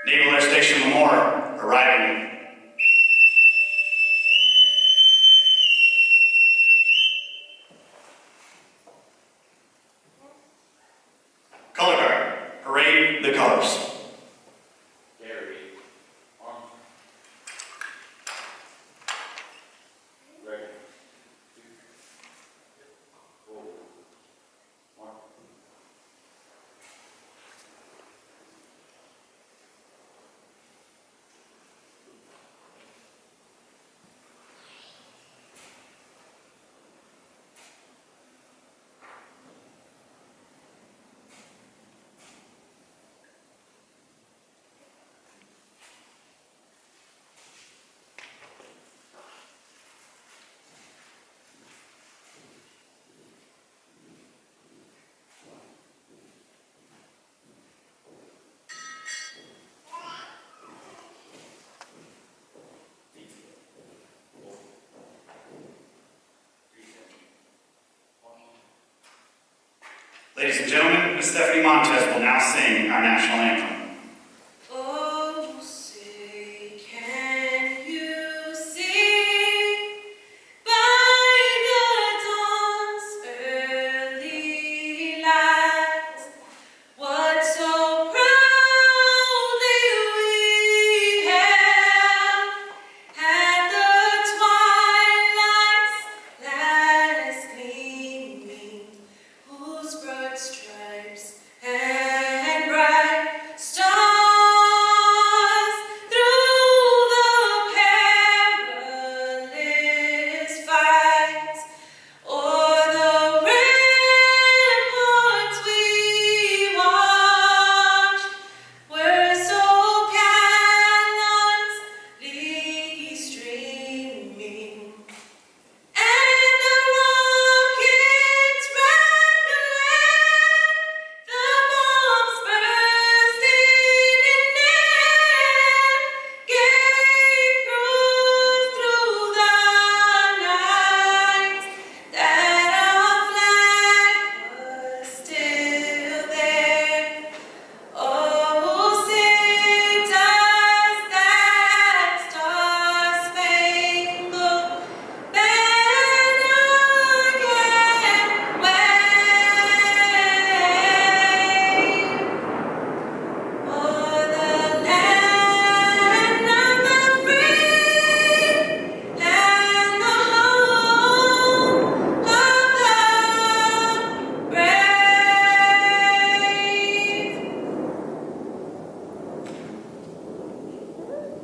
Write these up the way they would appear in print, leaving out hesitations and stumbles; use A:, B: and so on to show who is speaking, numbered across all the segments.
A: Naval Air Station Lemoore arriving. Color Guard, parade the colors. Ladies and gentlemen, Ms. Fernando Montes will now sing our national anthem.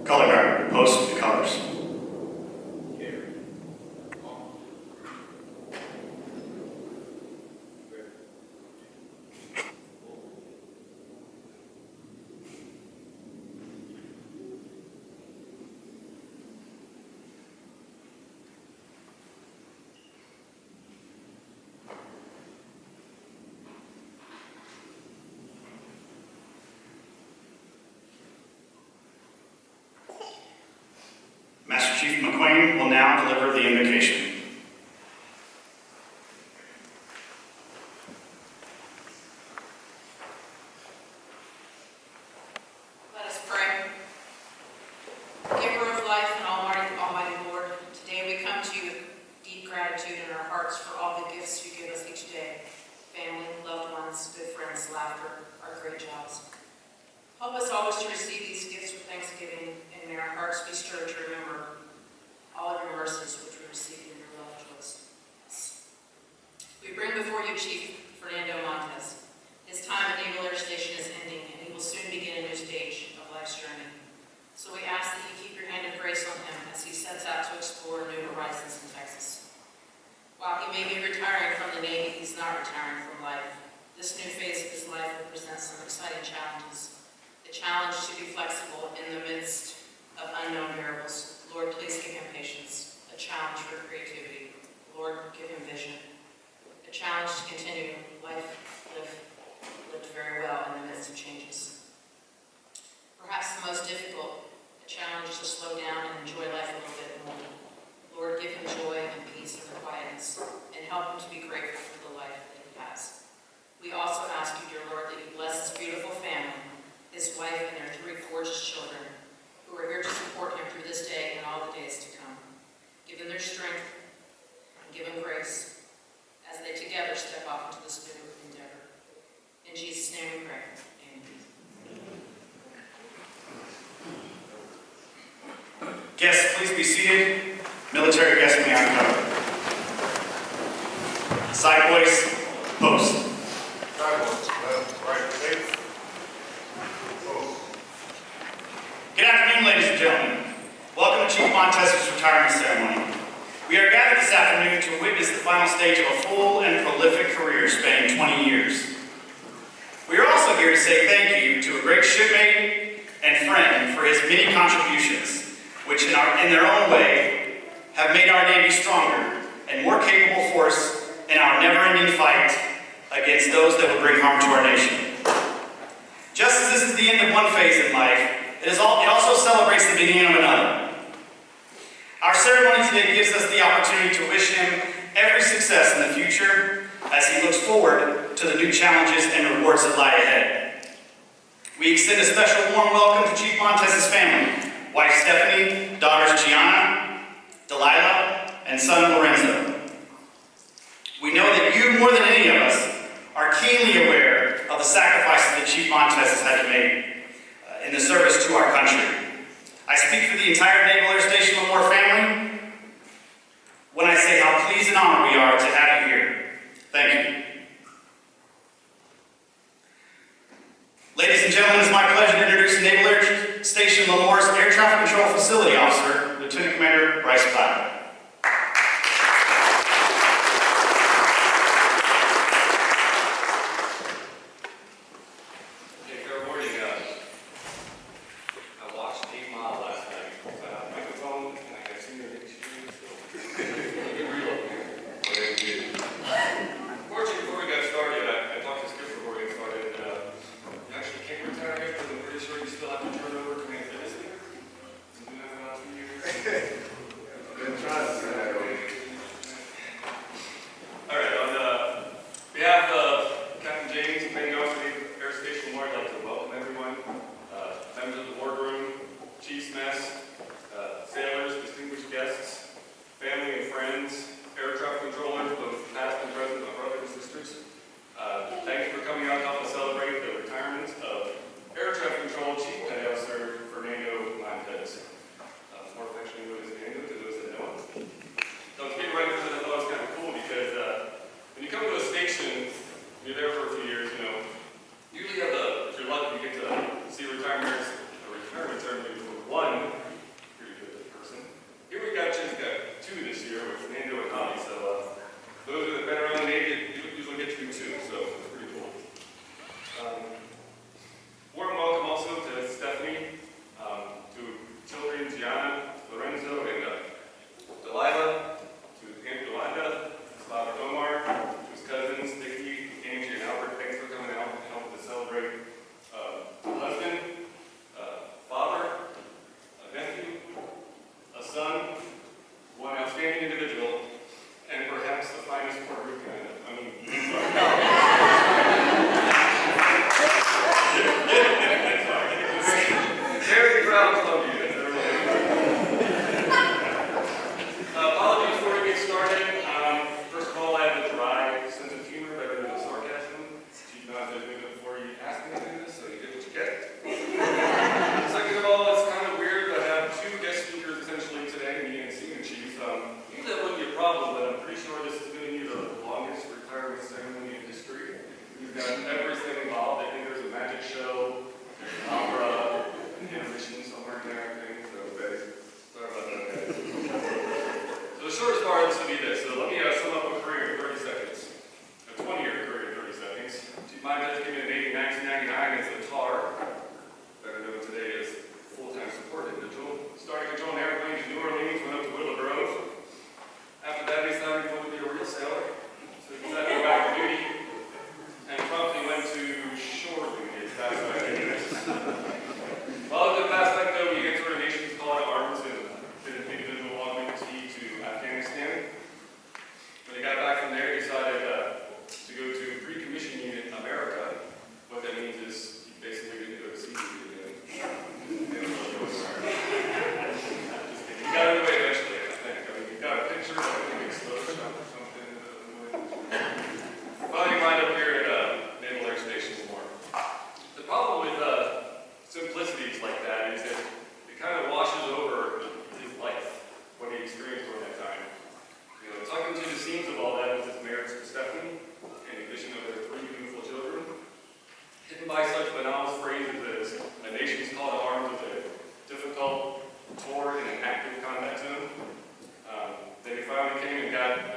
A: Color Guard, post the colors. Master Chief McQueen will now deliver the invocation.
B: Let us pray. Giver of life and Almighty Lord, today we come to you with deep gratitude in our hearts for all the gifts you give us each day. Family, loved ones, good friends, laughter, our great jobs. Help us always to receive these gifts with thanksgiving, and may our hearts be stirred to remember all of your mercies which we receive in your love towards us. We bring before you Chief Fernando Montes. His time at Naval Air Station is ending, and he will soon begin a new stage of life's journey. So we ask that you keep your hand of grace on him as he sets out to explore new horizons in Texas. While he may be retiring from the Navy, he's not retiring from life. This new phase of his life will present some exciting challenges. The challenge to be flexible in the midst of unknown variables. Lord, please give him patience. A challenge for creativity. Lord, give him vision. A challenge to continue life lived very well in the midst of changes. Perhaps the most difficult, a challenge to slow down and enjoy life a little bit more. Lord, give him joy and peace and quietness, and help him to be grateful for the life that he has. We also ask you, dear Lord, that you bless his beautiful family, his wife and their 3 gorgeous strength and give them grace as they together step off into this new endeavor. In Jesus' name we pray. Amen.
A: Guests, please be seated. Military guests may uncover. Side boys, post.
C: Side boys, left, right, safe. Post.
A: Good afternoon, ladies and gentlemen. Welcome to Chief Montes' retirement ceremony. We are gathered this afternoon to witness the final stage of a full and prolific career spanning 20 years. We are also here to say thank you to a great shipmate and friend for his many contributions, which in their own way have made our Navy stronger and more capable force in our never-ending fight against those that would bring harm to our nation. Just as this is the end of one phase in life, it also celebrates the beginning of another. Our ceremony today gives us the opportunity to wish him every success in the future as he looks forward to the new challenges and rewards that lie ahead. We extend a special warm welcome to Chief Montes' family, wife Stephanie, daughters Gianna, Delilah, and son Lorenzo. We know that you, more than any of us, are keenly aware of the sacrifices that Chief Montes has had to make in the service to our country. I speak for the entire Naval Air Station Lemoore family when I say how pleased and honored we are to have you here. Thank you. Ladies and gentlemen, it's my pleasure to introduce Naval Air Station Lemoore's Air Traffic Control Facility Officer, Lieutenant Commander Bryce Platt.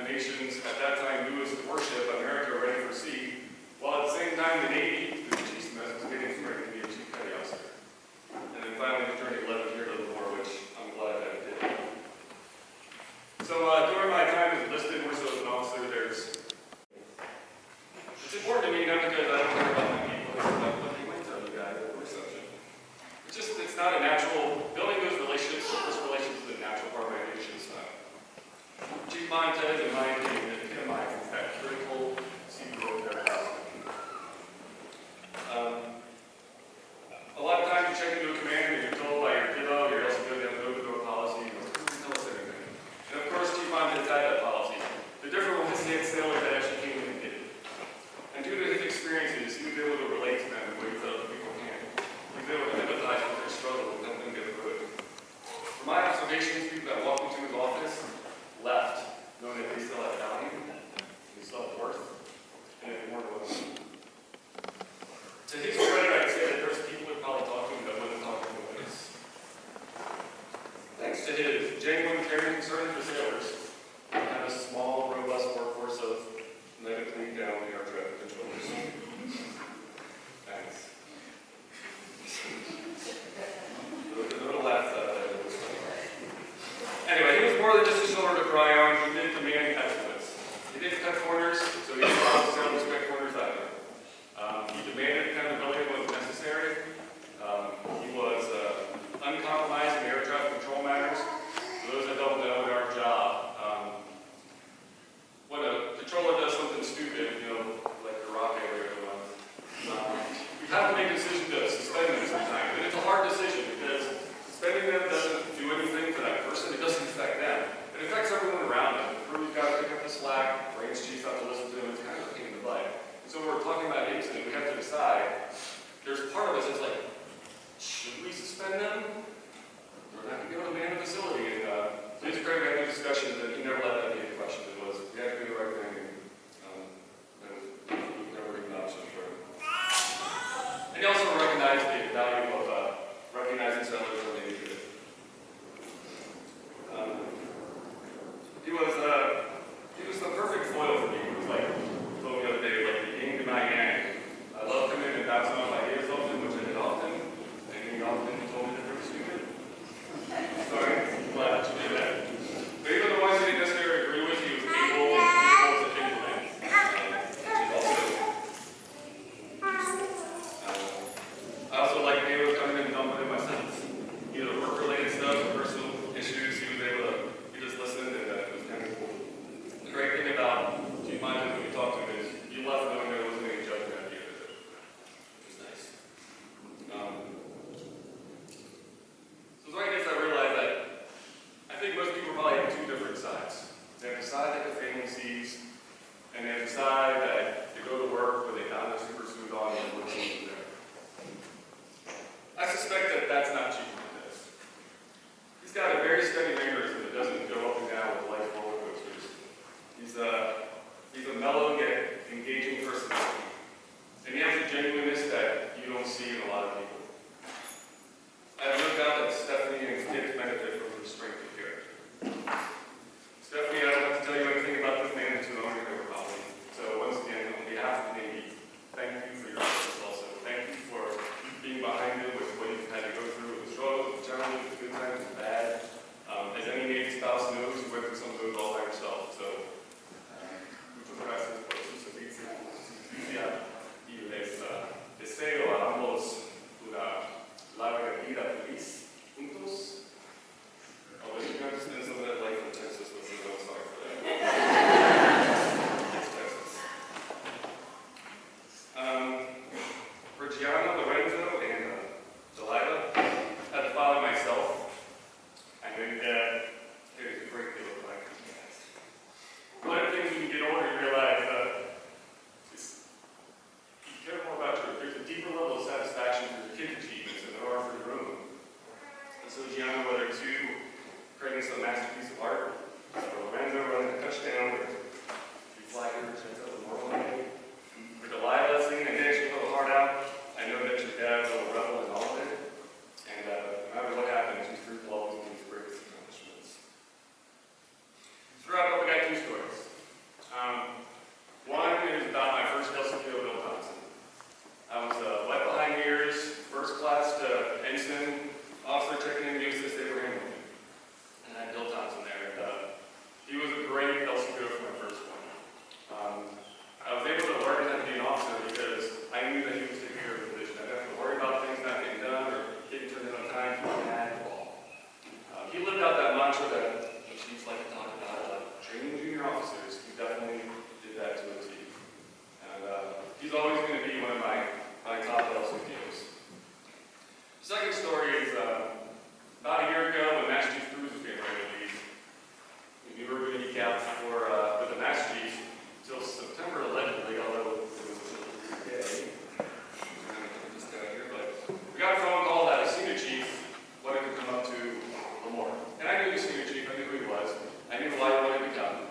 D: the nation's, at that time, newest warship, America, ready for sea, while at the same time the Navy, the chief's mess, was getting ready to be a chief petty officer. And then finally the journey led me here to the war, which I'm glad that it did. So during my time as enlisted, more so as an officer, it's important to me, not because I don't care about my people, it's about what they might tell you guys, the reception. It's not a natural, building those relationships, those relationships is a natural part of my leadership style. Chief Montes, in my opinion, epitomizes that critical sea growth there. A lot of times you check into a command and you're told by your kiddo, you're also going to have an open-door policy, who doesn't tell us anything. And of course, Chief Montes had that policy. The difference was he had sailors that actually came in and did it. And due to his experiences, he was able to relate to them in ways that other people can't. He was able to empathize with their struggle and help them get through it. From my observations, people that walked into his office left, knowing that they still had value, they still had worth, and they weren't willing. To his credit, I'd say that there's people that probably talk to him that wouldn't talk to him like this. Thanks to his genuine caring concern for sailors, we have a small, robust workforce of medically down air traffic controllers. Thanks. A little laugh that it was funny. Anyway, he was more than just a shoulder to cry on. He did command excellence. He didn't cut corners, so he didn't allow himself to respect corners either. He demanded accountability when it was necessary. He was uncompromising in air traffic control matters. For those that don't know, in our job, when a controller does something stupid, like the rock area was, we have to make a decision to suspend them sometimes. And it's a hard decision because suspending them doesn't do anything for that person. It doesn't affect them. It affects everyone around them. The crew's got to pick up the slack. The range chiefs have to listen to them. It's kind of a pain in the butt. And so when we're talking about an incident, we have to decide. There's part of us that's like, should we suspend them? They're not going to be able to man the facility. And his credit, we had a discussion that he never let that be a question. It was, we have to do the right thing. And that was never even an option for him. And he also recognized the value of recognizing sailors when they needed it. He was the perfect foil for me. He was like, he told me the other day, like the yin to my yang. I love coming in and bouncing off ideas often, which I did often. And he often told me that they were stupid. Sorry, I'm glad that you did that. But even the ones he didn't necessarily agree with, he was able to implement. Which is also. I also like being able to come in and dump it in myself. Either work-related stuff or personal issues, he was able to, he just listened and it was kind of cool. The great thing about Chief Montes when you talk to him is you left knowing there wasn't any judgment at the end of it, which is nice. So right now I realized that I think most people probably have two different sides. They have the side that the family sees, and they have the side that they go to work where they got their super suit on and look there. I suspect that that's not Chief Montes. He's got a very steady mannerism that doesn't go up and down with life roller coasters. He's a mellow yet engaging personality. And he has a genuineness that you don't see in a lot of people. I have no doubt that Stephanie and his kids benefit from his strength of character. Stephanie, I don't have to tell you anything about this man until owning her probably. So once again, on behalf of the Navy, thank you for your service also. Thank you for being behind him with what you've had to go through with the struggle. he's always going to be one of my top L CPOs. Second story is about a year ago when Master Chief Cruz was getting ready to leave. We were going to geek out with the Master Chief until September 11th, although it was a day. Just down here, but we got a phone call that a senior chief wanted to come up to Lemoore. And I knew the senior chief, I knew who he was, I knew why he wanted to come.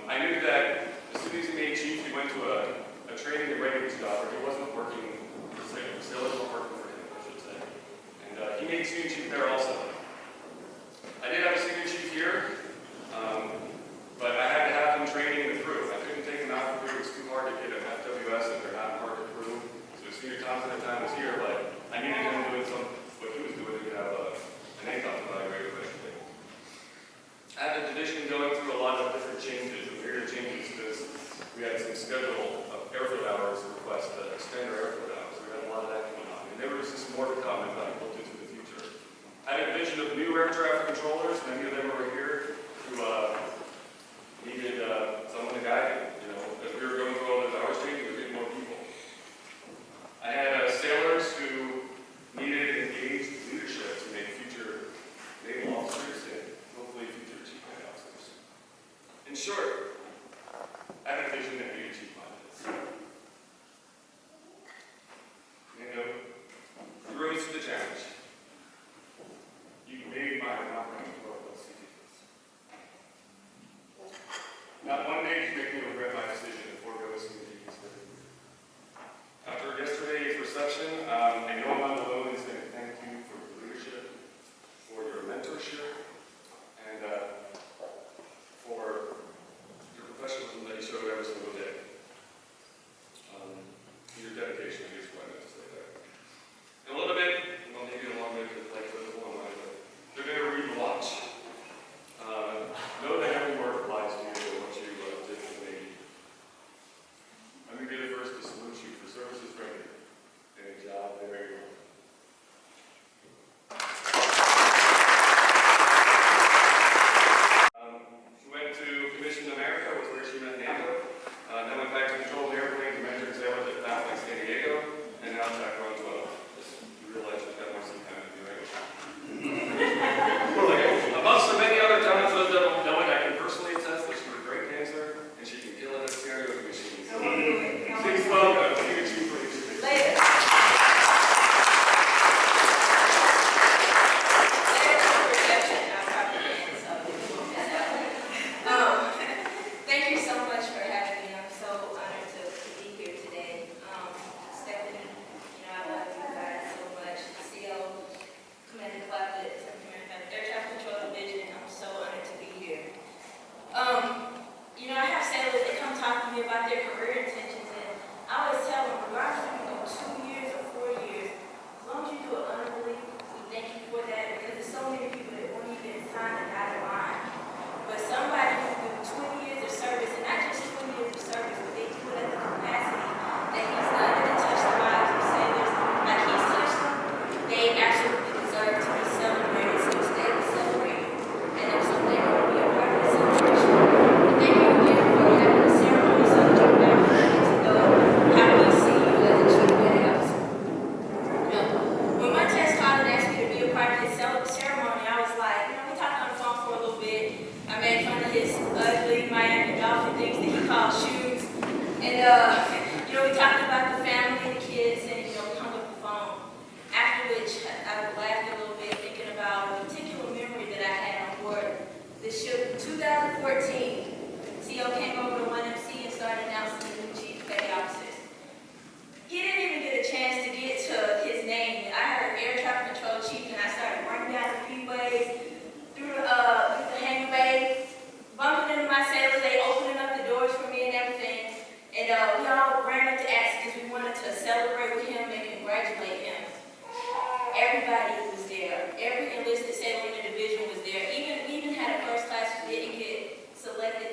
D: I knew that as soon as he made chief, he went to a training and readiness job where he wasn't working for sailors. Sailors weren't working for him, I should say. And he made senior chief there also. I did have a senior chief here, but I had to have him training the crew. I couldn't take him out of the crew. It was too hard to get an FWS if they're not part of the crew. So Senior Thompson at the time was here, but I needed him doing what he was doing to have an ACOP evaluator eventually. I had the division going through a lot of different changes, and weird changes, because we had some schedule of airfield hours requests to extend our airfield hours. We had a lot of that going on. And there was just more to come as I looked into the future. I had a division of new air traffic controllers. Many of them were here who needed someone to guide them. You know, as we were going through all those hours changes, we were getting more people. I had sailors who needed engaged leadership to make future naval officers and hopefully future chief petty officers. In short, I had a vision that needed Chief Montes. You know, you rose to the challenge. You made my not-running world CPOs. Not one day did you make me regret my decision to forego a senior chief. After yesterday's reception, I know I'm not alone in saying thank you for your leadership, for your mentorship, and for your professionalism that you showed every single day. Your dedication, I guess, what I meant to say there. In a little bit, well, maybe a long bit, like for the one line, but they're going to read the watch. Know that every word applies to you and what you did for the Navy. I'm going to be the first to salute you for services rendered and a job very well. She went to Commission America, was where she met Nando. Then went back to control the airplanes and mentored sailors at Fast like San Diego, and now back on 12. You realize she's got more sea time than you, right? Amongst the many other talents, those that don't know it, I can personally attest that she's a great dancer, and she can kill it at karaoke machines. Please welcome Senior Chief Police.
E: Later. Thank you so much for having me. I'm so honored to be here today. Stephanie, I love you guys so much. CO, Commander Claplet, Air Traffic Control Division, I'm so honored to be here. I have sailors that come talk to me about their career intentions, and I always tell them, regardless if you go 2 years or 4 years, as long as you do it honorably, we thank you for that, because there's so many people that won't even sign a dotted line. But somebody who do 20 years of service, and not just 20 years of service, but they do it at the capacity that he's done and to touch the lives of sailors like he's touched them, they absolutely deserve to be celebrated. So instead of celebrating, and I'm so thankful to be a part of this celebration. And thank you again for having a ceremony so that you can get to know how we see you as a chief petty officer. When Montes called and asked me to be a part of his ceremony, I was like, we talked on the phone for a little bit. I made fun of his ugly Miami Dolphin things that he called shoes. And, we talked about the family, the kids, and, we hung up the phone. After which, I laughed a little bit thinking about a particular memory that I had on board the ship. 2014, CO came over to 1MC and started announcing the new chief petty officers. He didn't even get a chance to get to his name. I heard Air Traffic Control Chief, and I started running down the P-ways, through the hangar bay, bumping into my sailors, they opening up the doors for me and everything. And we all ran up to Axe because we wanted to celebrate with him and congratulate him. Everybody was there. Every enlisted sailor in the division was there. We even had a first class who didn't get selected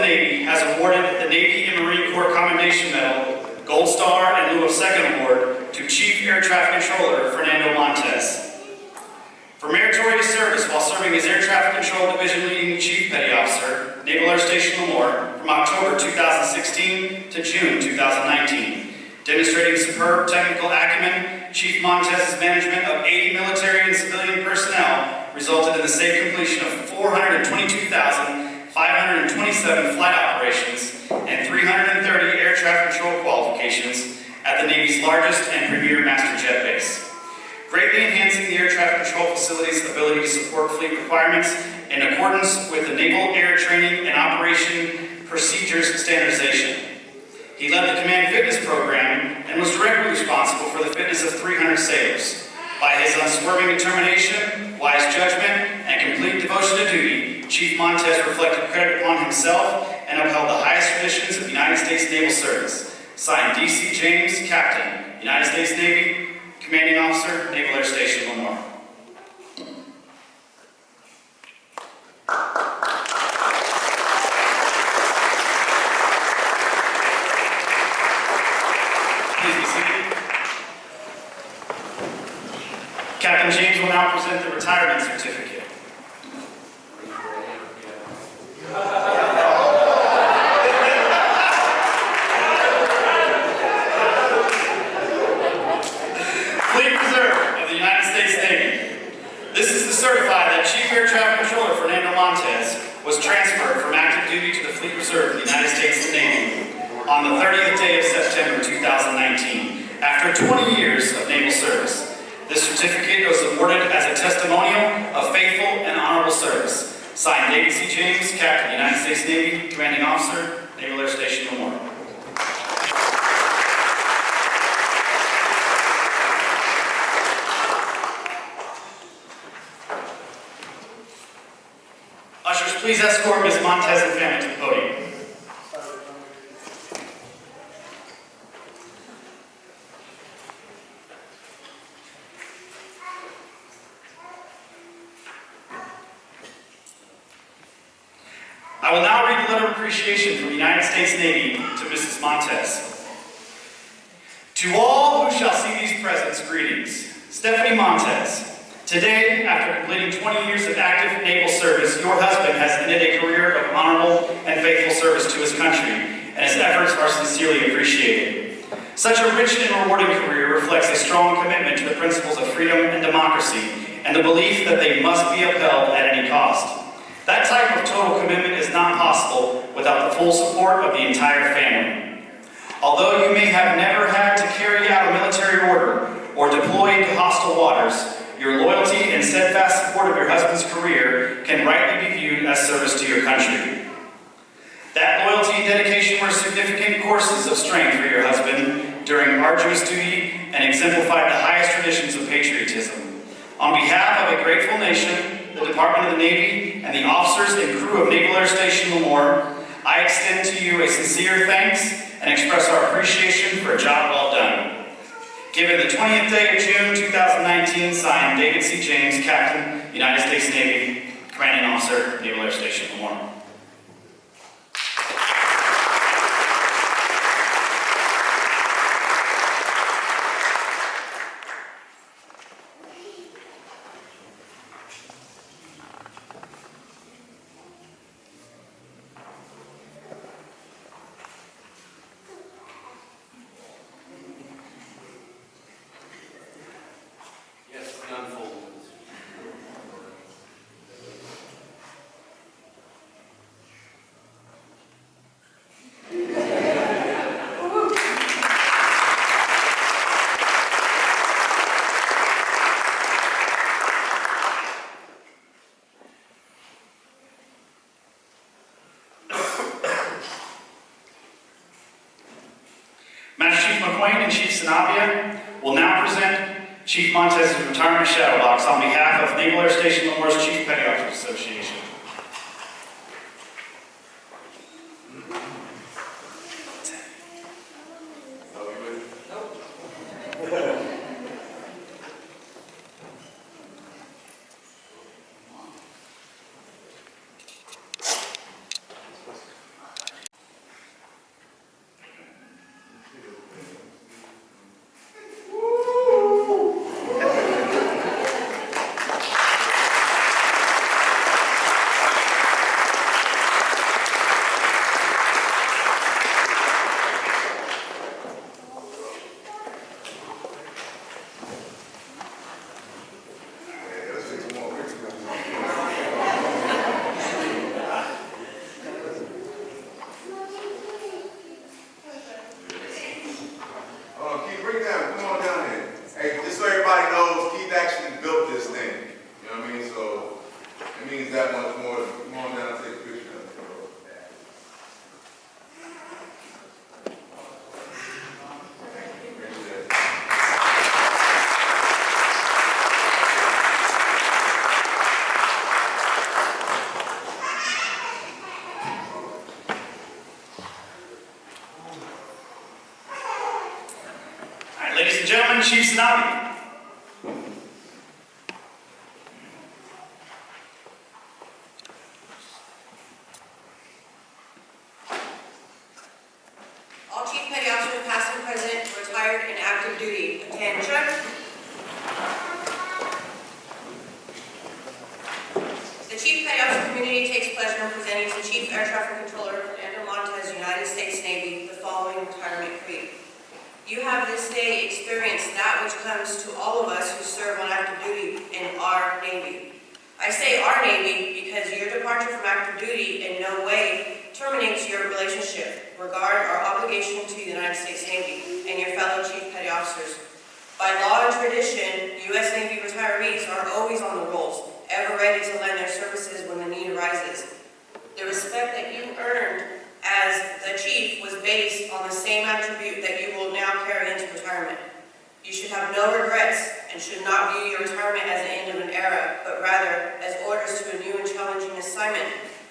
A: Navy has awarded the Navy and Marine Corps Commendation Medal, Gold Star, in lieu of second award to Chief Air Traffic Controller Fernando Montes. For meritorious service while serving as Air Traffic Control Division Leading Chief Petty Officer, Naval Air Station Lemoore, from October 2016 to June 2019. Demonstrating superb technical acumen, Chief Montes' management of 80 military and civilian personnel resulted in the safe completion of 422,527 flight operations and 330 air traffic control qualifications at the Navy's largest and premier master jet base, greatly enhancing the air traffic control facility's ability to support fleet requirements in accordance with the Naval Air Training and Operation Procedures Standardization. He led the Command Fitness Program and was directly responsible for the fitness of 300 sailors. By his unswerving determination, wise judgment, and complete devotion to duty, Chief Montes reflected credit upon himself and upheld the highest traditions of United States Naval Service. Signed D.C. James, Captain, United States Navy, Commanding Officer, Naval Air Station Lemoore. Please be seated. Captain James will now present the retirement certificate. Fleet Reserve of the United States Navy. This is to certify that Chief Air Traffic Controller Fernando Montes was transferred from active duty to the Fleet Reserve of the United States Navy on the 30th day of September 2019, after 20 years of naval service. This certificate was awarded as a testimonial of faithful and honorable service. Signed, David C. James, Captain, United States Navy, Commanding Officer, Naval Air Station Lemoore. Ushers, please escort Ms. Montes and family to the podium. I will now read the letter of appreciation from the United States Navy to Mrs. Montes. To all who shall see these presents, greetings. Stephanie Montes. Today, after completing 20 years of active naval service, your husband has ended a career of honorable and faithful service to his country, and his efforts are sincerely appreciated. Such a rich and rewarding career reflects a strong commitment to the principles of freedom and democracy, and the belief that they must be upheld at any cost. That type of total commitment is not possible without the full support of the entire family. Although you may have never had to carry out a military order or deploy into hostile waters, your loyalty and steadfast support of your husband's career can rightly be viewed as service to your country. That loyalty and dedication were significant courses of strength for your husband during arduous duty and exemplified the highest traditions of patriotism. On behalf of a grateful nation, the Department of the Navy, and the officers and crew of Naval Air Station Lemoore, I extend to you a sincere thanks and express our appreciation for a job well done. Given the 20th day of June 2019, signed David C. James, Captain, United States Navy, Commanding Officer, Naval Air Station Lemoore. And Chief Sanabia will now present Chief Montes' retirement shadow box on behalf of Naval Air Station Lemoore's Chief Petty Officers Association.
C: that much more. Come on down and take a picture.
A: All right, ladies and gentlemen, Chief Sanabi.
B: All Chief Petty Officers, past and present, retired and active duty. Attention. The Chief Petty Officer community takes pleasure in presenting to Chief Air Traffic Controller Fernando Montes, United States Navy, the following retirement creed. You have this day experienced that which comes to all of us who serve on active duty in our Navy. I say our Navy because your departure from active duty in no way terminates your relationship, regard, or obligation to the United States Navy and your fellow Chief Petty Officers. By law and tradition, U.S. Navy retirees are always on the rolls, ever ready to lend their services when the need arises. The respect that you earned as the Chief was based on the same attribute that you will now carry into retirement. You should have no regrets and should not view your retirement as the end of an era, but rather as orders to a new and challenging assignment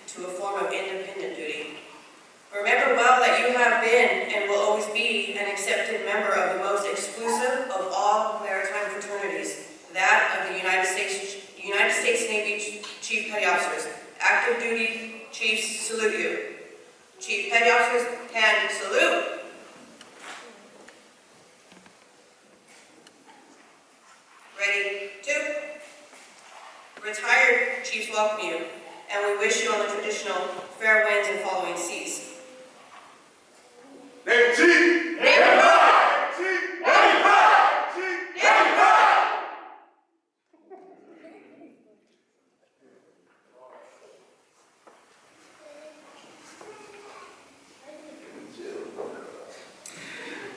B: to a form of independent duty. Remember well that you have been and will always be an accepted member of the most exclusive of all maritime fraternities, that of the United States Navy Chief Petty Officers. Active duty chiefs salute you. Chief Petty Officers can salute. Ready, two. Retired chiefs welcome you, and we wish you on the traditional fair winds and following seas.
C: Navy Chief!
B: Navy Pride!
C: Chief! Navy Pride! Chief!
B: Navy Pride!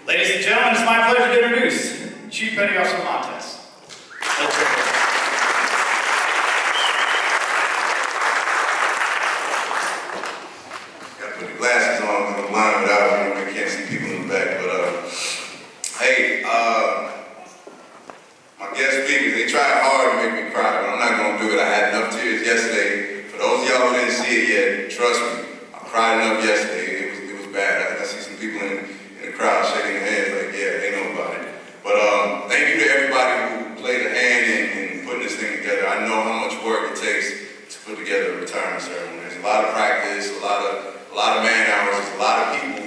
A: Ladies and gentlemen, it's my pleasure to introduce Chief Petty Officer Montes. Let's go.
F: Got to put the glasses on because I'm blind without them. I can't see people in the back. But, hey, my guest speakers, they tried hard to make me cry, but I'm not going to do it. I had enough tears yesterday. For those of y'all who didn't see it yet, trust me, I cried enough yesterday. It was bad. I see some people in the crowd shaking their heads like, yeah, they know about it. But thank you to everybody who played a hand in putting this thing together. I know how much work it takes to put together a retirement ceremony. There's a lot of practice, a lot of man hours. There's a lot of people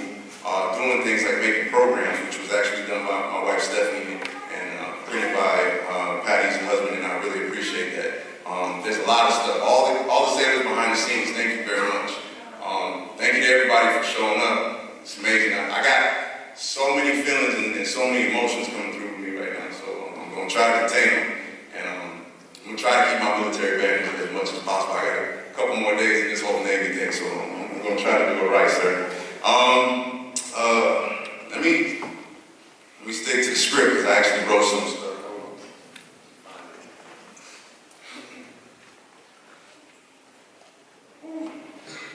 F: doing things like making programs, which was actually done by my wife Stephanie and printed by Patty's husband, and I really appreciate that. There's a lot of stuff. All the sailors behind the scenes, thank you very much. Thank you to everybody for showing up. It's amazing. I got so many feelings and so many emotions coming through me right now, so I'm going to try to contain them, and I'm going to try to keep my military badges as much as possible. I got a couple more days in this whole Navy thing, so I'm going to try to do it right, sir. Let me stick to the script, because I actually wrote some stuff.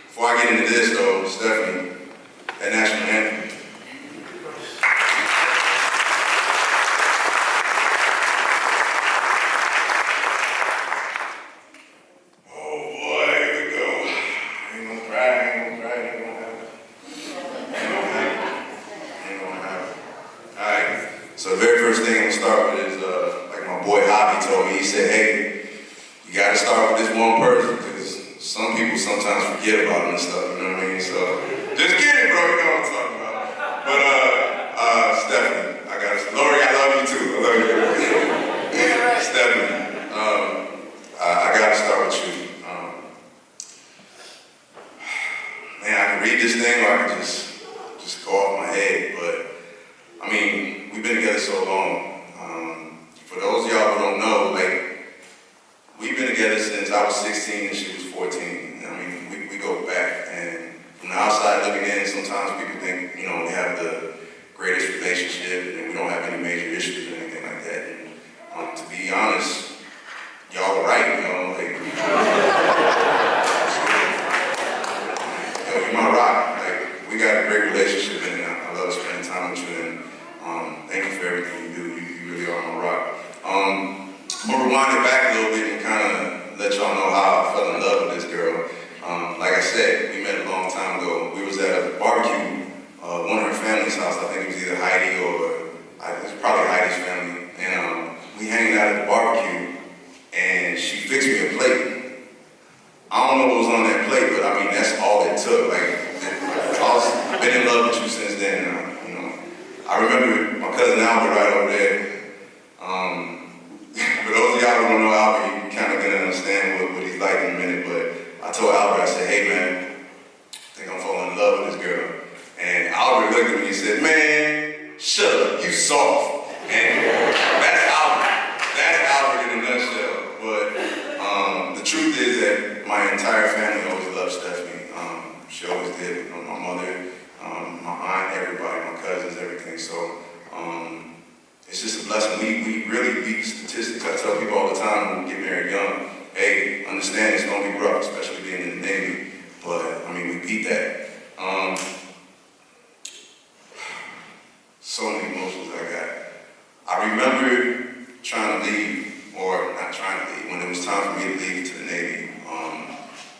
F: Before I get into this, though, Stephanie, that national anthem. So the very first thing I'm gonna start with is, like my boy Hobby told me, he said, hey, you gotta start with this one person, because some people sometimes forget about him and stuff, you know what I mean? So, just get it, bro, you know what I'm talking about. But, Stephanie, Lori, I love you too, I love you. Stephanie, I gotta start with you. Man, I can read this thing, or I can just go off my head, but, I mean, we've been together so long. For those of y'all who don't know, like, we've been together since I was 16 and she was 14. I mean, we go back, and from the outside looking in, sometimes people think, you know, we have the greatest relationship and we don't have any major issues or anything like that. And to be honest, y'all are right, you know, like, time with you, and thank you for everything you do. You really are my rock. I'm gonna rewind it back a little bit and kind of let y'all know how I fell in love with this girl. Like I said, we met a long time ago. We was at a barbecue, one of her family's house. I think it was either Heidi or it was probably Heidi's family. And we hanging out at the barbecue, and she fixed me a plate. I don't know what was on that plate, but I mean that's all it took. Like I've been in love with you since then. You know, I remember my cousin Albert right over there. For those of y'all who don't know Albert, you kind of gonna understand what he's like in a minute. But I told Albert, I said, hey man, I think I'm falling in love with this girl. And Albert looked at me and said, man, shut up, you soft. And that's Albert. That's Albert in a nutshell. But the truth is that my entire family always loved Stephanie. She always did. You know, my mother, my aunt, everybody, my cousins, everything. So it's just a blessing. We really beat statistics. I tell people all the time when we get married young, hey, understand it's gonna be rough, especially being in the Navy. But I mean, we beat that. So many emotions I got. I remember trying to leave, or not trying to leave, when it was time for me to leave to the Navy.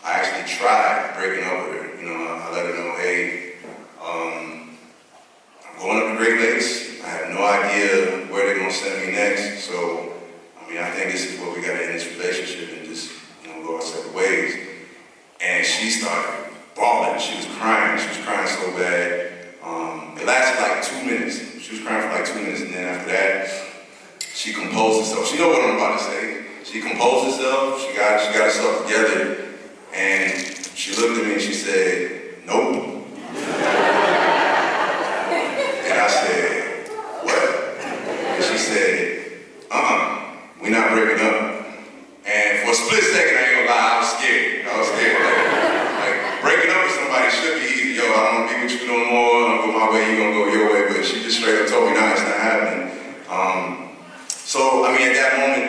F: I actually tried breaking up with her. You know, I let her know, hey, I'm going up to Great Lakes. I have no idea where they're gonna send me next. So, I mean, I think this is what we gotta end this relationship and just, you know, go our separate ways. And she started bawling. She was crying. She was crying so bad. It lasted like 2 minutes. She was crying for like 2 minutes, and then after that, she composed herself. She know what I'm about to say. She composed herself. She got herself together, and she looked at me and she said, "Nope." And I said, "What?" And she said, "We're not breaking up." And for a split second, I ain't gonna lie, I was scared. Like breaking up with somebody should be easy. Yo, I don't want to be with you no more. I'm gonna go my way, you gonna go your way. But she just straight up told me, nah, it's not happening. So, I mean, at that moment,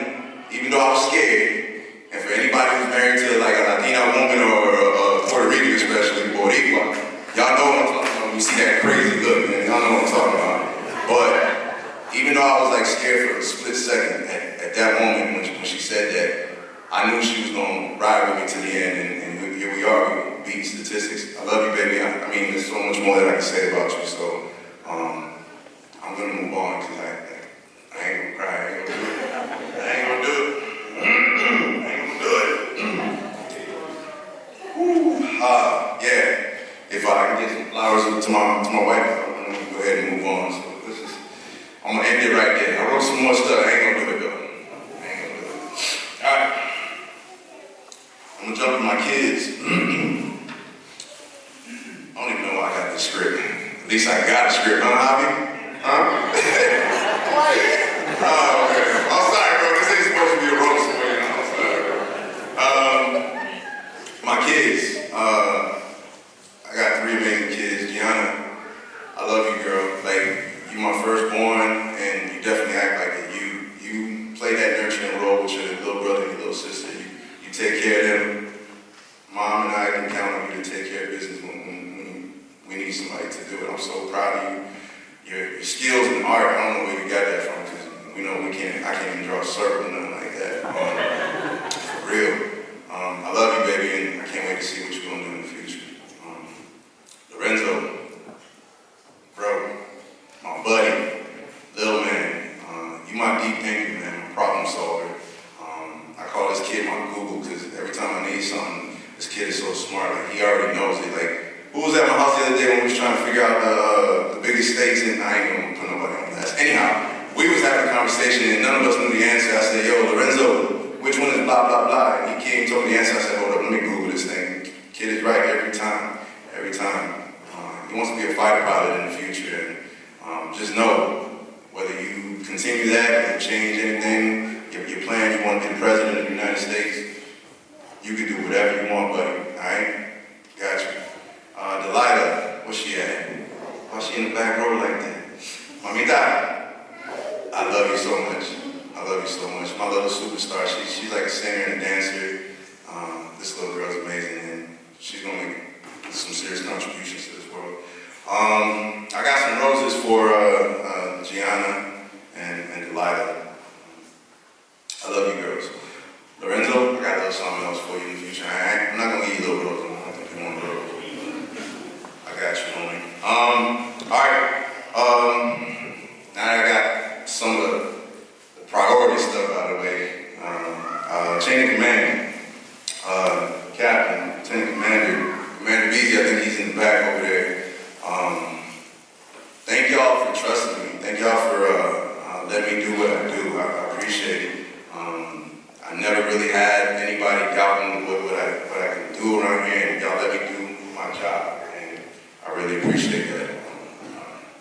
F: even though I was scared, and for anybody who's married to like a Latina woman or a Puerto Rican especially, Boricua, y'all know what I'm talking about. You see that crazy look, man. Y'all know what I'm talking about. But even though I was like scared for a split second, at that moment when she said that, I knew she was gonna ride with me to the end, and here we are, we beat statistics. I love you, baby. I mean, there's so much more that I can say about you, so I'm gonna move on, because I ain't gonna cry, I ain't gonna do it. I ain't gonna do it. I ain't gonna do it. Yeah, if I can get some flowers to my wife, I'm gonna go ahead and move on, so I'm gonna end it right there. I wrote some more stuff, I ain't gonna do it though. I ain't gonna do it. All right. I'm gonna jump to my kids. I don't even know why I got this script. At least I got a script, huh, Hobby? Huh? Oh, okay. I'm sorry, bro. This ain't supposed to be a roast, but you know, I'm sorry. My kids. I got 3 amazing kids. Gianna, I love you, girl. Like, you my firstborn, and you definitely act like it. You play that nurturing role with your little brother and your little sister. You take care of them. Mom and I can count on you to take care of business when we need somebody to do it. I'm so proud of you. Your skills in art, I don't know where you got that from, because we know I can't even draw a circle or nothing like that. For real. I love you, baby, and I can't wait to see what you're gonna do in the future. Lorenzo, bro, my buddy, little man, you my deep thinker, man, my problem solver. I call this kid my Google, because every time I need something, this kid is so smart. Like, he already knows it. Like, who was at my house the other day when we was trying to figure out the biggest stakes, and I ain't gonna put nobody on blast. Anyhow, we was having a conversation and none of us knew the answer. I said, yo, Lorenzo, which one is blah, blah, blah? And he came and told me the answer. I said, hold up, let me Google this thing. Kid is right every time, every time. He wants to be a fighter pilot in the future. And just know, whether you continue that or change anything, your plan, you want to be the president of the United States, you can do whatever you want, buddy, all right? Got you. Delilah, where's she at? Why is she in the back row like that? Mamita, I love you so much. I love you so much. My little superstar, she's like a singer and a dancer. This little girl's amazing, and she's gonna make some serious contributions to this world. I got some roses for Gianna and Delilah. I love you girls. Lorenzo, I got a little something else for you in the future. I'm not gonna give you little roses. I don't think you want roses. I got you, homie. All right. Now that I got some of the priority stuff out of the way. Chain of command. Captain, Lieutenant Commander Beasy, I think he's in the back over there. Thank y'all for trusting me. Thank y'all for letting me do what I do. I appreciate it. I never really had anybody doubting what I can do around here, and y'all let me do my job, and I really appreciate that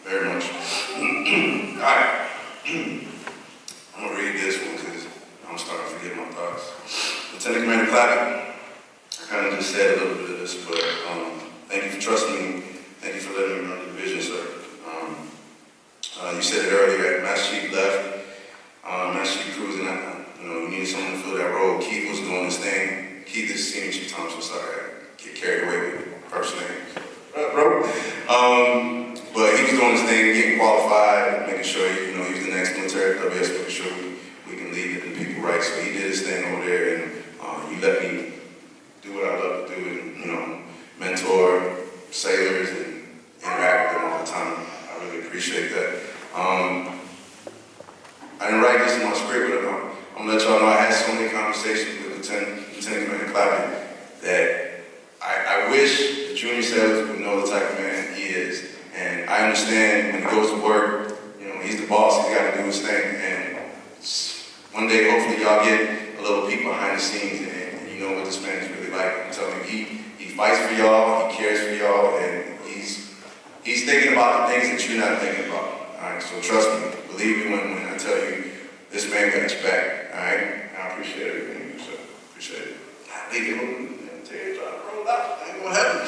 F: very much. All right, I'm gonna read this one because I'm starting to forget my thoughts. Lieutenant Commander Clappett, I kind of just said a little bit of this, but thank you for trusting me. Thank you for letting me run the division, sir. You said it earlier, Master Chief left. Master Chief cruising, you needed someone to fill that role. Keith was doing his thing. Keith is Senior Chief Thompson, sorry, I get carried away with first name. Bro. But he was doing his thing, getting qualified, making sure he was the next military WS, making sure we can lead the people right. So he did his thing over there, and you let me do what I love to do, and mentor sailors and interact with them all the time. I really appreciate that. I didn't write this in my script, but I'm gonna let y'all know I had so many conversations with Lieutenant Commander Clappett that I wish the junior sailors would know the type of man he is. And I understand when he goes to work, he's the boss, he's got to do his thing. And one day, hopefully, y'all get a little peek behind the scenes and you know what this man is really like. I'm telling you, he fights for y'all, he cares for y'all, and he's thinking about the things that you're not thinking about. All right, so trust me, believe me when I tell you, this man got your back. All right, I appreciate everything you do, sir. Appreciate it. Leave it alone. Terry trying to roll out. Ain't gonna happen.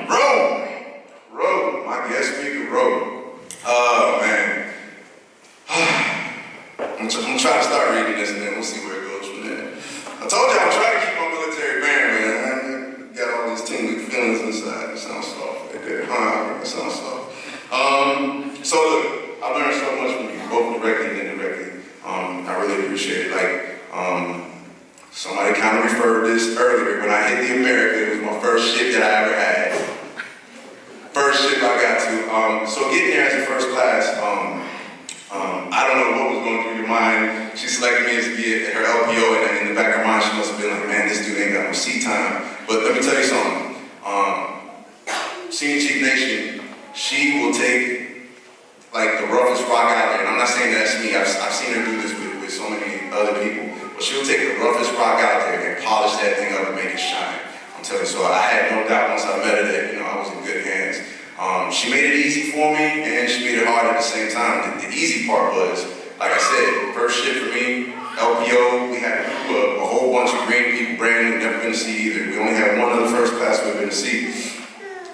F: Roll. My guest speaker, roll. Oh man. I'm gonna try to start reading this, and then we'll see where it goes from there. I told you I'm trying to keep my military band, man. I got all these tingling feelings inside. It sounds soft right there. It sounds soft. So look, I learned so much from you, both directly and indirectly. I really appreciate it. Somebody kind of referred this earlier. When I hit the America, it was my first ship that I ever had. First ship I got to. So getting there as a first class, I don't know what was going through your mind. She selected me as to be at her LPO, and in the back of her mind, she must have been like, man, this dude ain't got no seat time. But let me tell you something. Senior Chief Nation, she will take the roughest rock out there. And I'm not saying that's me. I've seen her do this with so many other people. But she'll take the roughest rock out there and polish that thing up and make it shine. I'm telling you, so I had no doubt once I met her that, I was in good hands. She made it easy for me, and she made it hard at the same time. The easy part was, like I said, first ship for me, LPO, we had a whole bunch of green people, brand new, never been to sea either. We only had one other first class we've been to sea.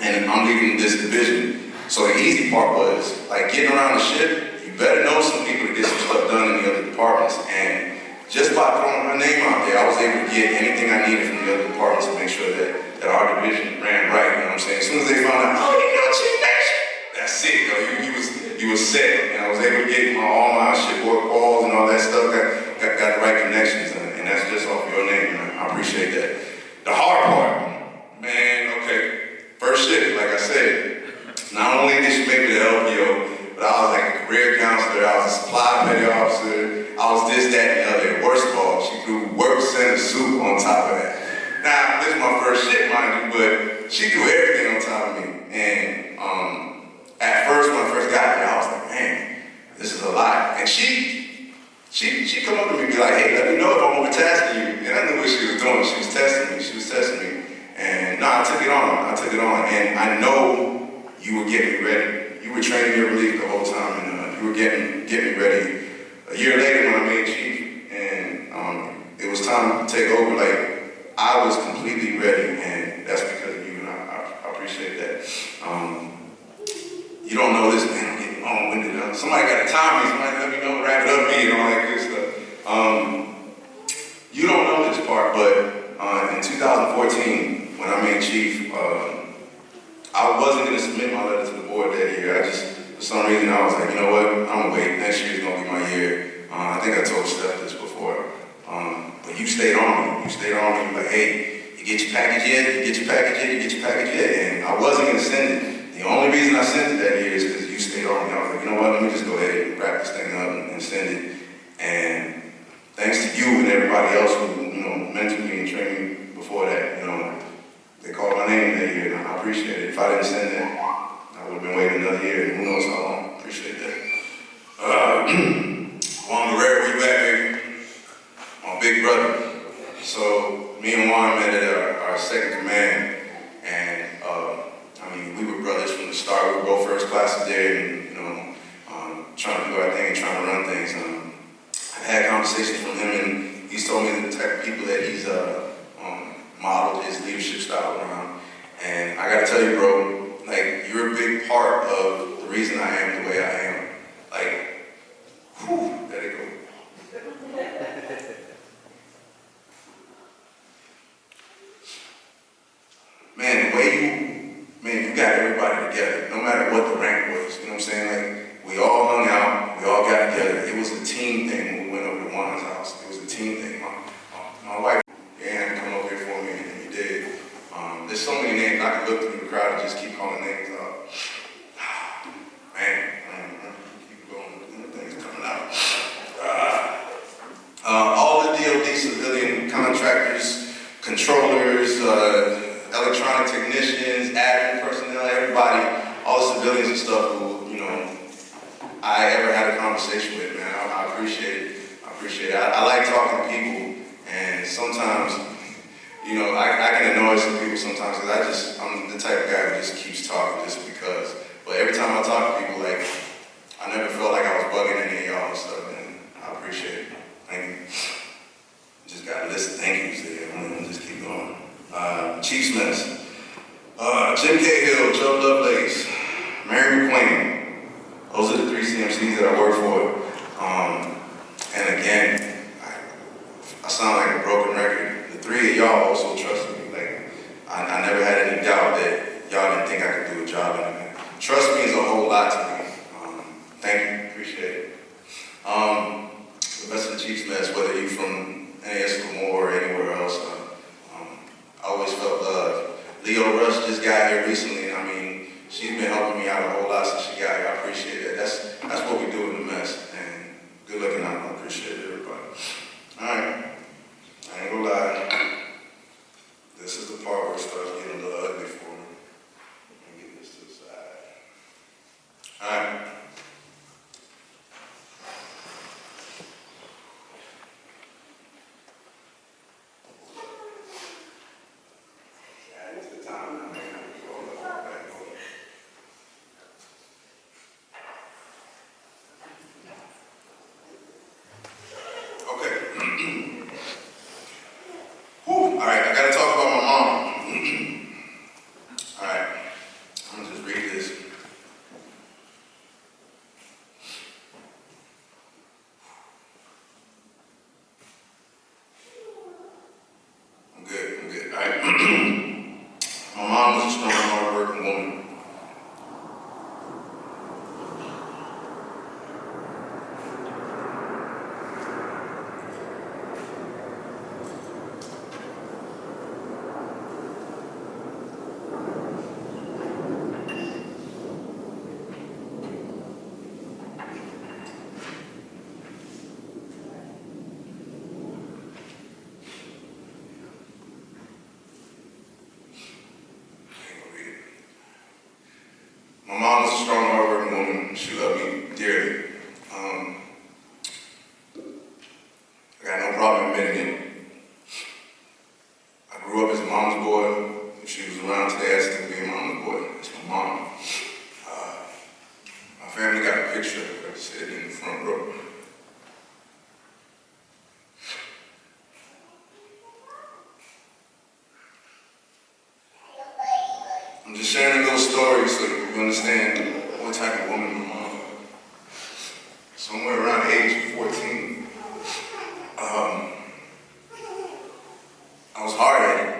F: And I'm leaving this division. So the easy part was, getting around the ship, you better know some people to get some stuff done in the other departments. And just by throwing my name out there, I was able to get anything I needed from the other departments to make sure that our division ran right, you know what I'm saying? As soon as they found out, oh, you got Chief Nation, that's it, he was set. And I was able to get all my shipboard calls and all that stuff, got the right connections, and that's just off your name, and I appreciate that. The hard part, man, okay, first ship, like I said, not only did she make me the LPO, but I was like a career counselor, I was a supply petty officer, I was this, that, and the other. And worst of all, she threw work center soup on top of that. Now, this is my first shit, mind you, but she threw everything on top of me. And at first, when I first got there, I was like, man, this is a lot. And she come up to me and be like, hey, let me know if I'm overtasking you. And I knew what she was doing. She was testing me. And no, I took it on. And I know you were getting me ready. You were training your relief the whole time, and you were getting me ready. A year later, when I made chief, and it was time to take over, I was completely ready, and that's because of you, and I appreciate that. You don't know this, man, I'm getting long-winded. Somebody got to time me, somebody let me know, wrap it up me, and all that good stuff. You don't know this part, but in 2014, when I made chief, I wasn't going to submit my some reason I was like, you know what, I'm gonna wait. Next year's gonna be my year. I think I told Steph this before. But you stayed on me. You stayed on me like, hey, you get your package yet? You get your package yet? You get your package yet? And I wasn't gonna send it. The only reason I sent it that year is because you stayed on me. I was like, you know what, let me just go ahead and wrap this thing up and send it. And thanks to you and everybody else who, mentored me and trained me before that, they called my name that year, and I appreciate it. If I didn't send that, I would have been waiting another year, and who knows how long. Appreciate that. Juan Guerrero, where you at, baby? My big brother. So me and Juan met at our second command, and we were brothers from the start. We were both first classes there, and trying to do our thing and trying to run things. I've had conversations from him, and he's told me the type of people that he's modeled his leadership style around. And I gotta tell you, bro, like, you're a big part of the reason I am the way I am. Like, whew, there they go. Man, the way you got everybody together, no matter what the rank was, you know what I'm saying? Like, we all hung out, we all got together. It was a team thing when we went over to Juan's house. It was a team thing. My wife had to come over here for me, and you did. There's so many names I could look through the crowd and just keep calling names out. Man, keep going. Things coming out. All the DOD civilian contractors, controllers, electronic technicians, admin personnel, everybody, all the civilians and stuff who, I ever had a conversation with, man. I appreciate it. I appreciate it. I like talking to people, and sometimes, I can annoy some people sometimes because I'm the type of guy who just keeps talking just because. But every time I talk to people, like, I never felt like I was bugging any of y'all and stuff, and I appreciate it. Thank you. Just got a list of thank yous there. I'm gonna just keep going. Chiefs Mess, Jim Cahill, Joe Lovelace, Mary McQueen. Those are the 3 CMCs that I work for. And again, I sound like a broken record. The 3 of y'all also trusted me. Like, I never had any doubt that y'all didn't think I could do a job anyway. Trust means a whole lot to me. Thank you, appreciate it. The rest of the Chiefs Mess, whether you're from NAS or anywhere else, I always felt love. Leo Rush just got here recently, and she's been helping me out a whole lot since she got here. I appreciate it. That's what we do in the mess. And good looking out. I appreciate it, everybody. All right. I ain't gonna lie. This is the part where it starts getting a little ugly for me. Let me get this to the side. All right. My mom was a strong, hard-working woman. My mom was a strong, hard-working woman. She loved me dearly. I got no problem admitting it. I grew up as a mama's boy. If she was around today, I'd still be a mama's boy. It's my mom. My family got a picture of her sitting in the front row. I'm just sharing a little story so you understand what type of woman my mom was. Somewhere around the age of 14, I was hard-headed.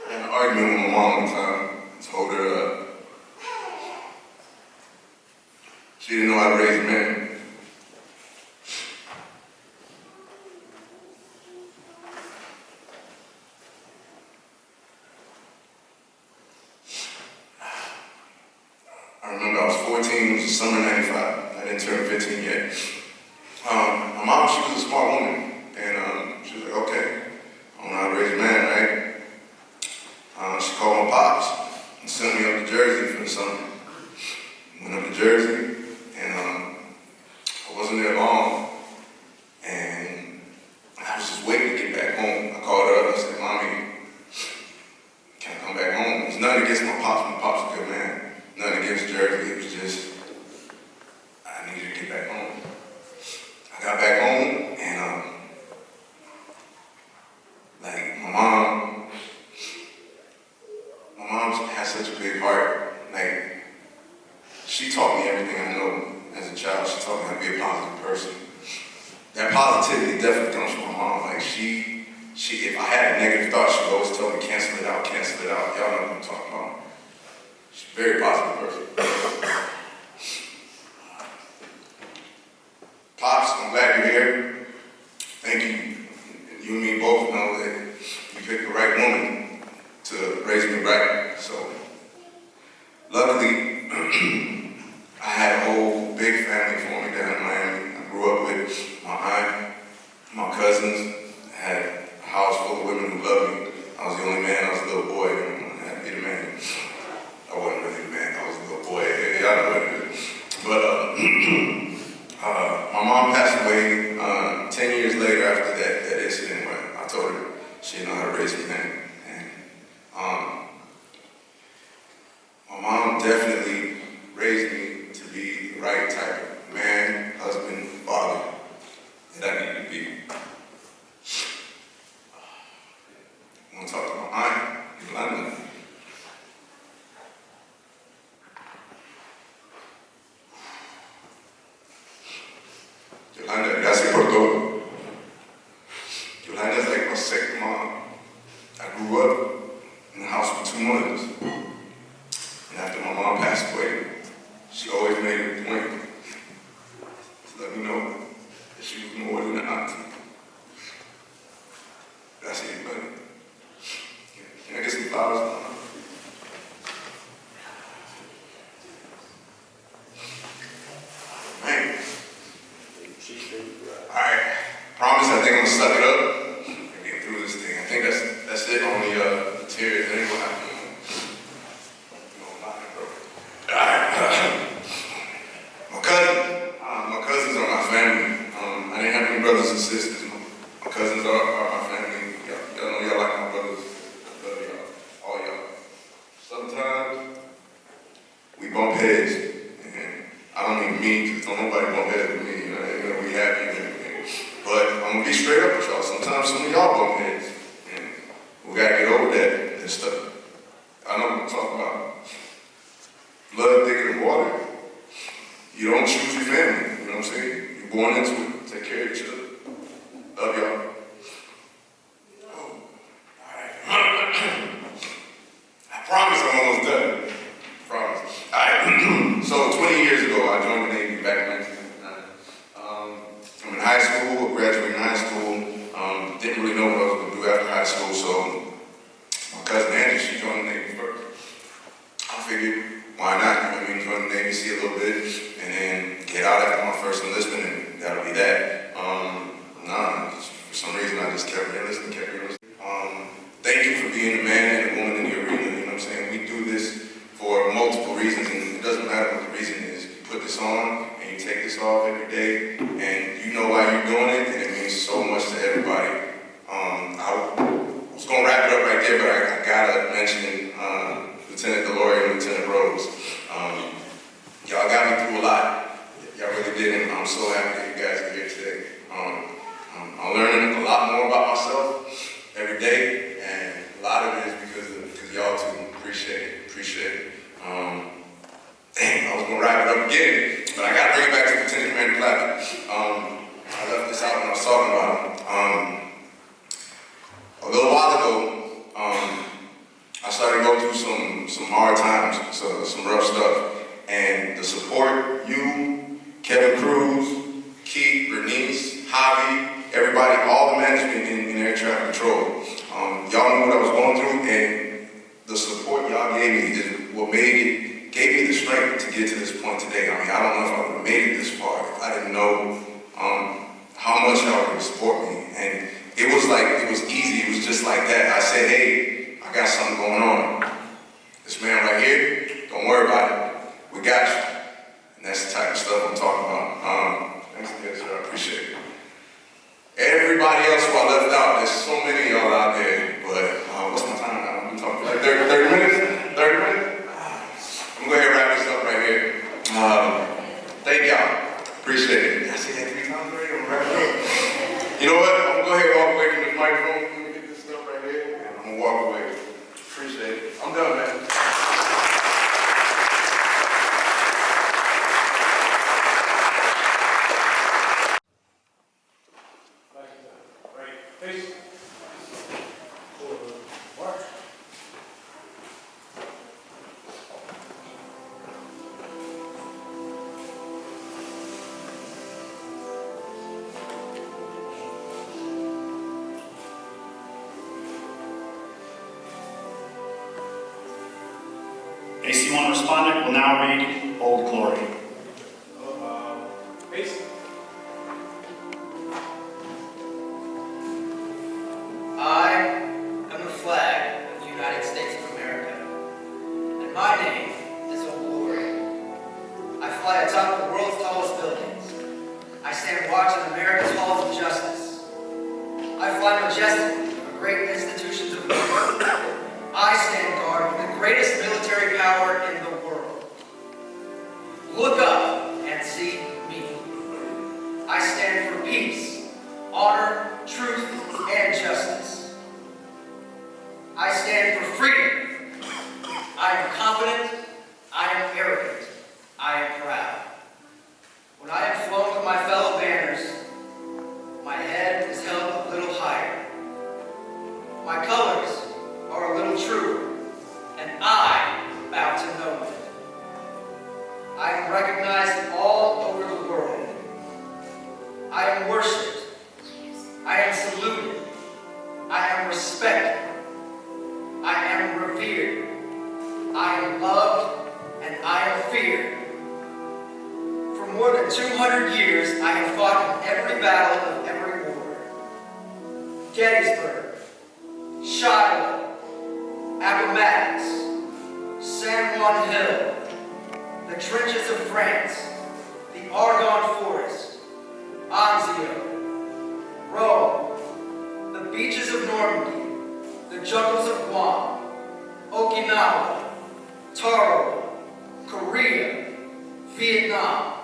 F: I had an argument with my mom one time. I told her, She didn't know how to raise a man. I remember I was 14, it was the summer of '95. I didn't turn 15 yet. My mom, she was a smart woman, and she was like, okay, I don't know how to raise a man, right? She called my pops and sent me up to Jersey for the summer. Went up to Jersey, and I wasn't there long, and I was just waiting to get back home. I called her up and said, Mommy, can I come back home? It's nothing against my pop's a good man. Nothing against Jersey, it was just, I needed to get back home. I got back home, and like my mom has such a big heart. Like, she taught me everything I know as a child. She taught me how to be a positive person. That positivity definitely comes from my mom. Like she, if I had a negative thought, she would always tell me, cancel it out, cancel it out. Y'all know what I'm talking about. She's a very positive person. Pops, I'm glad you're here. Thank you. You and me both know that you picked the right woman to raise me right. So, luckily, I had a whole big family for me down in Miami. I grew up with my aunt, my cousins. I had a house full of women who loved me. I was the only man. I was a little boy. I had to be the man. I wasn't really the man. I was a little boy. Y'all know what it is. But my mom passed away 10 years later after that incident where I told her she didn't know how to raise a man. And my mom definitely raised me to be the right type of man, husband, father that I needed to be. I want to talk to my aunt, Yolanda. Yolanda, gracias por todo. Yolanda is like my second mom. I grew up in a house with 2 mothers. And after my mom passed away, she always made it a point to let me know that she was more than an auntie. Gracias, Yolanda. Can I get some flowers? Man. Alright, promise I think I'm gonna suck it up and get through this thing. I think that's it on the tears. That ain't gonna happen. Alright. My cousins are my family. I didn't have any brothers and sisters. My cousins are my family. Y'all know y'all like my brothers. I love y'all, all y'all. Sometimes we bump heads, and I don't even mean to. Don't nobody bump heads with me. You know, we happy and everything. But I'm gonna be straight up with y'all. Sometimes some of y'all bump heads, and we gotta get over that stuff. I know what I'm talking about. Blood thicker than water. You don't choose your family. You know what I'm saying? You're born into it. Take care of each other. Love y'all. Oh, all right. I promise I'm almost done. Promise. All right. So 20 years ago, I joined the Navy back in 1999. I'm in high school, graduating high school. Didn't really know what I was going to do after high school, so my cousin Angie, she joined the Navy first. I figured, why not? You know what I mean? Join the Navy, see a little bit, and then get out after my first enlistment, and that'll be that. Nah, for some reason I just kept enlisting. Thank you for being a man and a woman in the arena. You know what I'm saying? We do this for multiple reasons, and it doesn't matter what the reason is. You put this on, and you take this off every day, and you know why you're doing it, and it means so much to everybody. I was going to wrap it up right there, but I gotta mention Lieutenant Delory and Lieutenant Rose. Y'all got me through a lot. Y'all really did, and I'm so happy that you guys are here today. I'm learning a lot more about myself every day, and a lot of it is because y'all too. Appreciate it. Dang, I was gonna wrap it up again, but I gotta bring it back to Lieutenant Commander Clappett. I left this out when I was talking about him. A little while ago, I started going through some hard times, some rough stuff, and the support you to get to this point today. I mean, I don't know if I would have made it this far if I didn't know how much y'all would support me. And it was easy. It was just like that. I said, hey, I got something going on. This man right here, don't worry about it. We got you. And that's the type of stuff I'm talking about. Thanks again, sir. I appreciate it. Everybody else who I left out, there's so many of y'all out there, but what's my time now? I'm talking like 30 minutes? 30 minutes? I'm going to go ahead and wrap this up right here. Thank y'all. Appreciate it. I say that 3 times already. I'm going to wrap it up. You know what? I'm going to go ahead and walk away from this microphone. Let me get this stuff right here, and I'm going to walk away. Appreciate it. I'm done, man.
A: AC1 respondent will now read Old Glory.
G: I am the flag of the United States of America, and my name is Old Glory. I fly atop the world's tallest buildings. I stand watch in America's halls of justice. I fly majestically over great institutions of government. I stand guard with the greatest military power in the world. Look up and see me. I stand for peace, honor, truth, and justice. I stand for freedom. I am confident. I am arrogant. I am proud. When I am flown with my fellow banners, my head is held a little higher. My colors are a little truer, and I bow to no one. I am recognized all over the world. I am worshipped. I am saluted. I am respected. I am revered. I am loved, and I am feared. For more than 200 years, I have fought in every battle of every war. Gettysburg, Shiloh, Appomattox, San Juan Hill, the trenches of France, the Argonne Forest, Anzio, Rome, the beaches of Normandy, the jungles of Guam, Okinawa, Taro, Korea, Vietnam,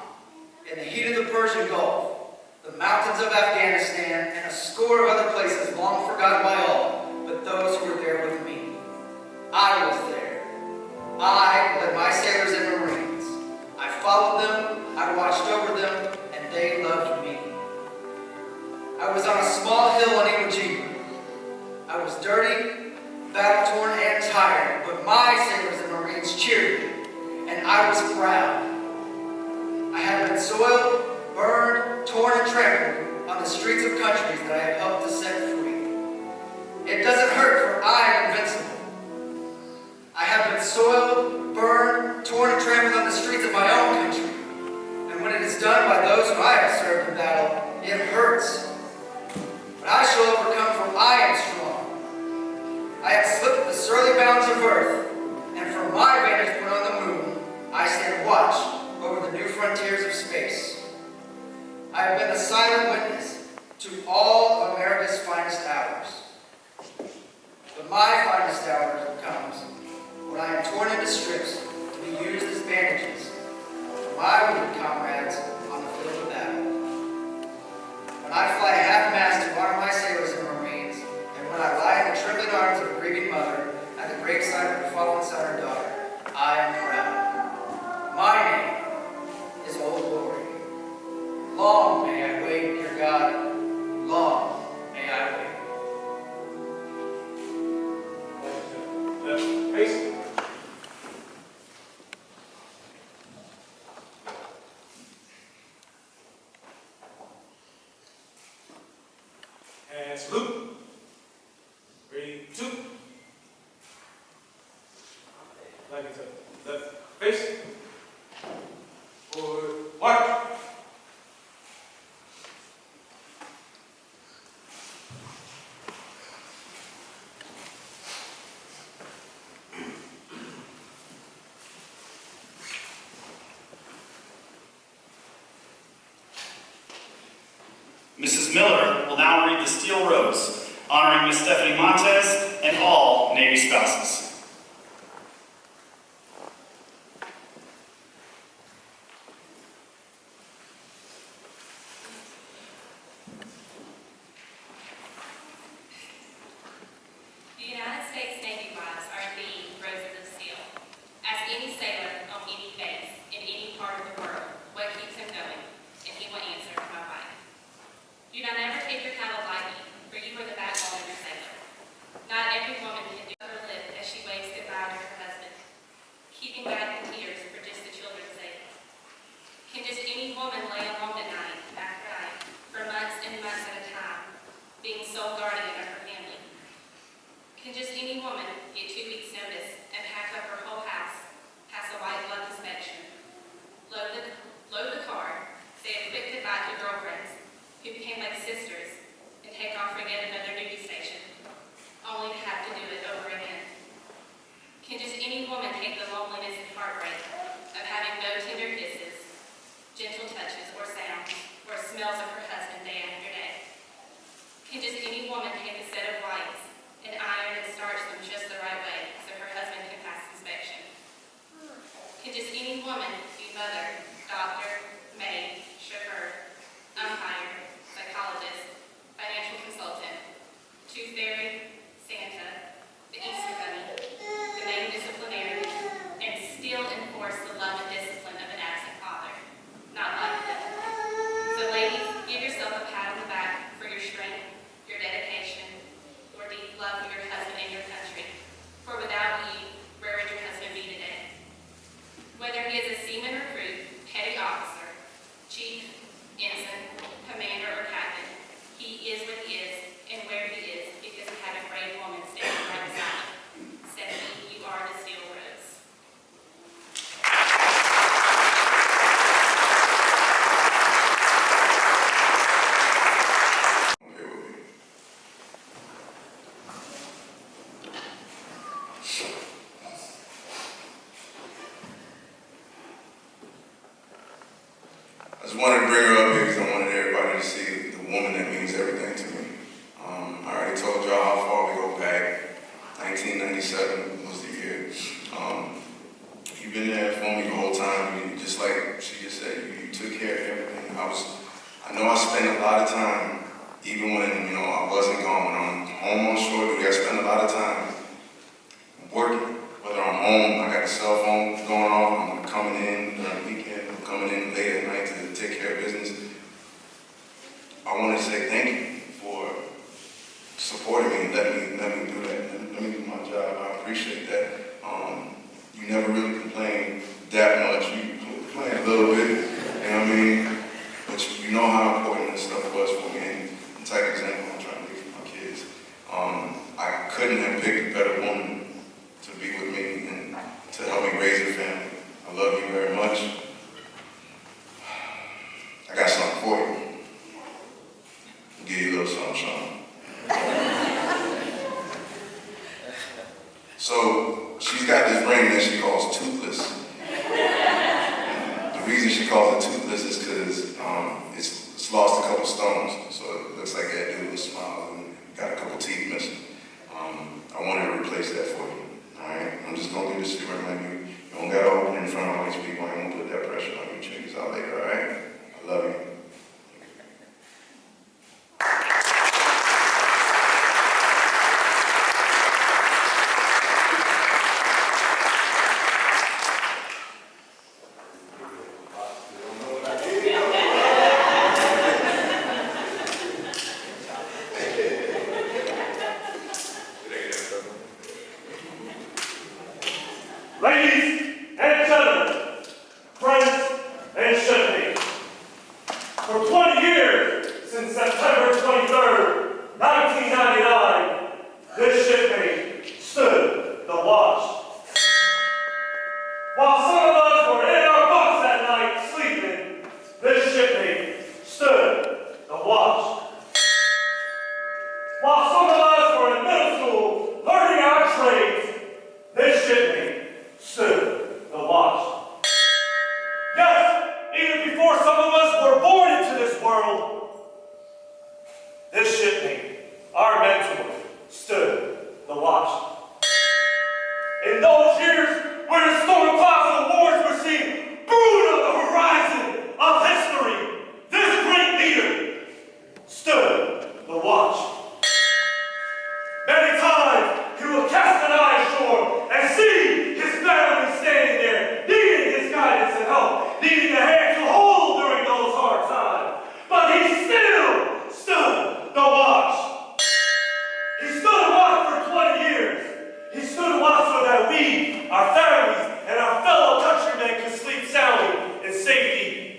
G: in the heat of the Persian Gulf, the mountains of Afghanistan, and a score of other places long forgotten by all, but those who were there with me. I was there. I led my sailors and Marines. I followed them, I watched over them, and they loved me. I was on a small hill on Iwo Jima. I was dirty, battle-torn, and tired, but my sailors and Marines cheered me, and I was proud. I have been soiled, burned, torn, and trampled on the streets of countries that I have helped to set free. It doesn't hurt, for I am invincible. I have been soiled, burned, torn, and trampled on the streets of my own country. And when it is done by those whom I have served in battle, it hurts. But I shall overcome, for I am strong. I have slipped the surly bounds of earth, and from my vantage point on the moon, I stand watch over the new frontiers of space. I have been a silent witness to all of America's finest hours. But my finest hour comes when I am torn into strips to be used as bandages for my wounded comrades on the field of battle. When I fly half-mast to honor my sailors and Marines, and when I lie in the trembling arms of a grieving mother at the graveside of her fallen son or daughter, I am proud. My name is Old Glory. Long may I wait, dear God. Long may I wait.
D: Face.
H: And salute. 3, 2. Like it's a left face.
A: Mrs. Miller will now read the Steel Rose, honoring Miss Stephanie Montes and all Navy spouses.
I: The United States Navy wives are indeed roses of steel. Ask any sailor on any base in any part of the world what keeps him going, and he will answer, my wife. Do not ever take your title lightly, for you are the backbone of your sailor. Not every woman can do her lip as she waves goodbye to her husband, keeping back the tears for just the children's sake. Can just any woman lay alone at night after night, for months and months at a time, being sole guardian of her family? Can just any woman get 2 weeks' notice and pack up her whole house, pass a white glove inspection, load the car, say a quick goodbye to girlfriends who became like sisters, and take off for yet another duty station, only to have to do it over again? Can just any woman take the loneliness and heartbreak of having no tender kisses, gentle touches, or sounds, or smells of her husband day after day? Can just any woman take a set of whites and iron and starch them just the right way so her husband can pass inspection? Can just any woman be mother, doctor, maid, chauffeur, umpire, psychologist, financial consultant, tooth fairy, Santa, the Easter Bunny, the main disciplinarian, and still enforce the love and discipline of an absent father? Not likely. So ladies, give yourself a pat on the back for your strength, your dedication, your deep love for your husband and your country. For without you, where would your husband be today? Whether he is a seaman recruit, petty officer, chief, ensign, commander, or captain, he is what he is and where he is because he had a brave woman standing right beside him. Stephanie, you are the Steel Rose.
F: I just wanted to bring her up here because I wanted everybody to see the woman that means everything to me. I already told y'all how far we go back. 1997 was the year. You've been there for me the whole time. Just like she just said, you took care of everything. I know I spent a lot of time, even when I wasn't gone. When I'm home on shore duty, I spend a lot of time working. Whether I'm home, I got a cell phone going off, I'm coming in during the weekend, I'm coming in late at night to take care of business. I want to say thank you for supporting me and letting me do that. Let me do my job. I appreciate that. You never really complained that much. You complained a little bit, you know what I mean? But you know how important this stuff was for me and the type of example I'm trying to be for my kids. I couldn't have picked a better woman to be with me and to help me raise a family. I love you very much. I got something for you. I'll give you a little something, Sean. So, she's got this ring that she calls Toothless. The reason she calls it Toothless is because it's lost a couple stones. So it looks like that dude was smiling and got a couple teeth missing. I wanted to replace that for you. Alright? I'm just going to do this to you right now. You don't got to open in front of all these people. I ain't going to put that pressure on you. Check this out later, alright? I love you.
J: Ladies and gentlemen, friends and shipmates, for 20 years, since September 23rd, 1999, this shipmate stood the watch. While some of us were in our bunks at night sleeping, this shipmate stood the watch. While some of us were in middle school learning our trades, this shipmate stood the watch. Yes, even before some of us were born into this world,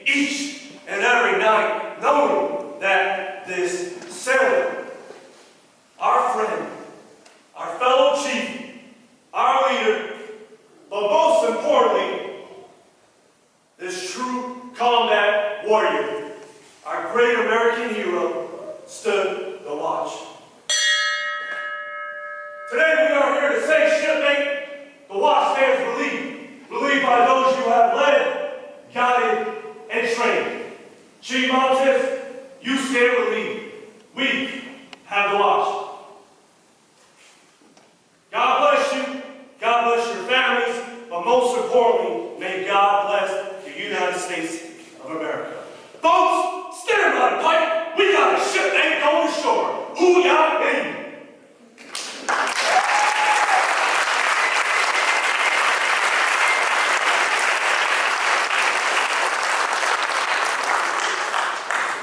J: each and every night, knowing that this sailor, our friend, our fellow chief, our leader, but most importantly, this true combat warrior, our great American hero, stood the watch. Today we are here to say, shipmate, the watch stands relieved by those you have led, guided, and trained. Chief Montes, you stand relieved. We have the watch. God bless you, God bless your families, but most importantly, may God bless the United States of America. Folks, stand by the pipe. We got a shipmate going ashore. Hoo-yah-hey!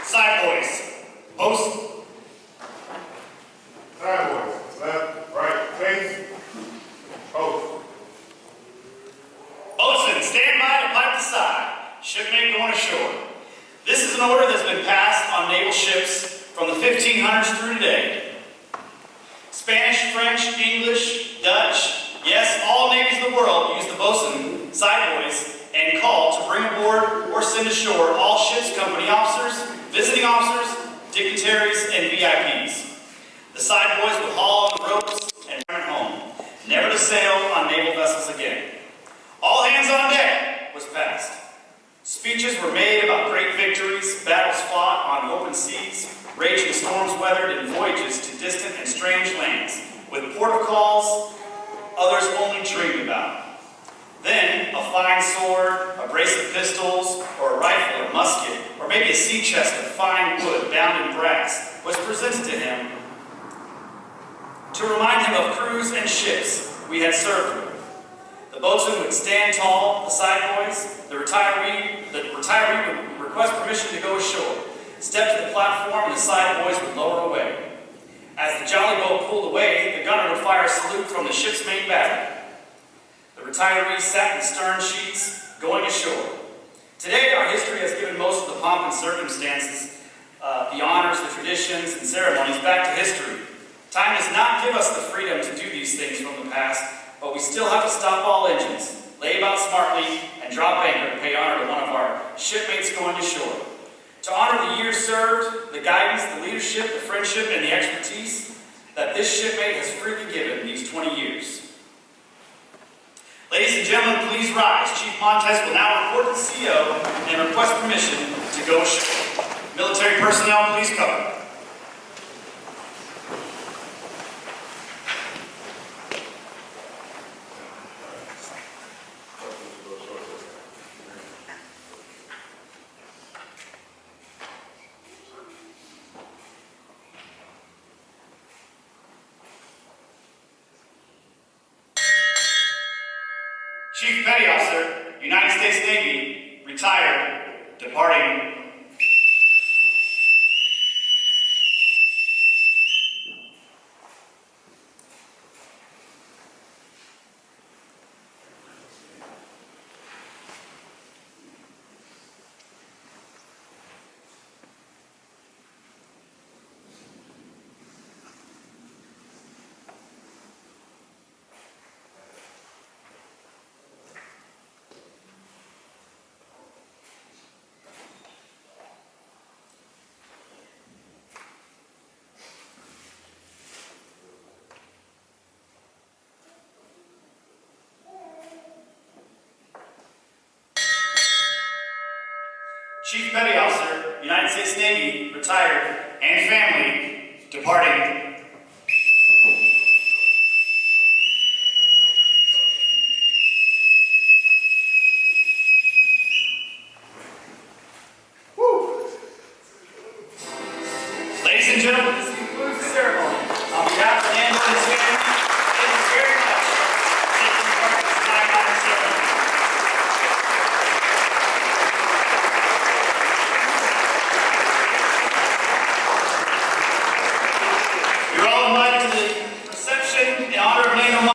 A: Side boys, post.
C: Side boys, left, right, face, post.
A: Boatswain, stand by to pipe the side. Shipmate going ashore. This is an order that's been passed on naval ships from the 1500s through today. Spanish, French, English, Dutch, yes, all navies of the world use the boatswain, side boys, and call to bring aboard or send ashore all ship's company officers, visiting officers, dignitaries, and VIPs. The side boys would haul on the ropes and return home, never to sail on naval vessels again. All hands on deck was passed. Speeches were made about great victories, battles fought on open seas, raging storms weathered, and voyages to distant and strange lands, with port of calls others only dreamed about. Then, a fine sword, a brace of pistols, or a rifle or musket, or maybe a sea chest of fine wood bound in brass, was presented to him to remind him of crews and ships we had served with. The boatswain would stand tall, the side boys, the retiree would request permission to go ashore, step to the platform, and the side boys would lower away. As the jolly boat pulled away, the gunner would fire a salute from the ship's main battery. The retirees sat in the stern sheets, going ashore. Today, our history has given most of the pomp and circumstances, the honors, the traditions, and ceremonies back to history. Time does not give us the freedom to do these things from the past, but we still have to stop all engines, lay about smartly, and drop anchor to pay honor to one of our shipmates going ashore. To honor the years served, the guidance, the leadership, the friendship, and the expertise that this shipmate has freely given these 20 years. Ladies and gentlemen, please rise. Chief Montes will now report to the CO and request permission to go ashore. Military personnel, please cover. Chief Petty Officer, United States Navy, retired, departing. Chief Petty Officer, United States Navy, retired, and family, departing.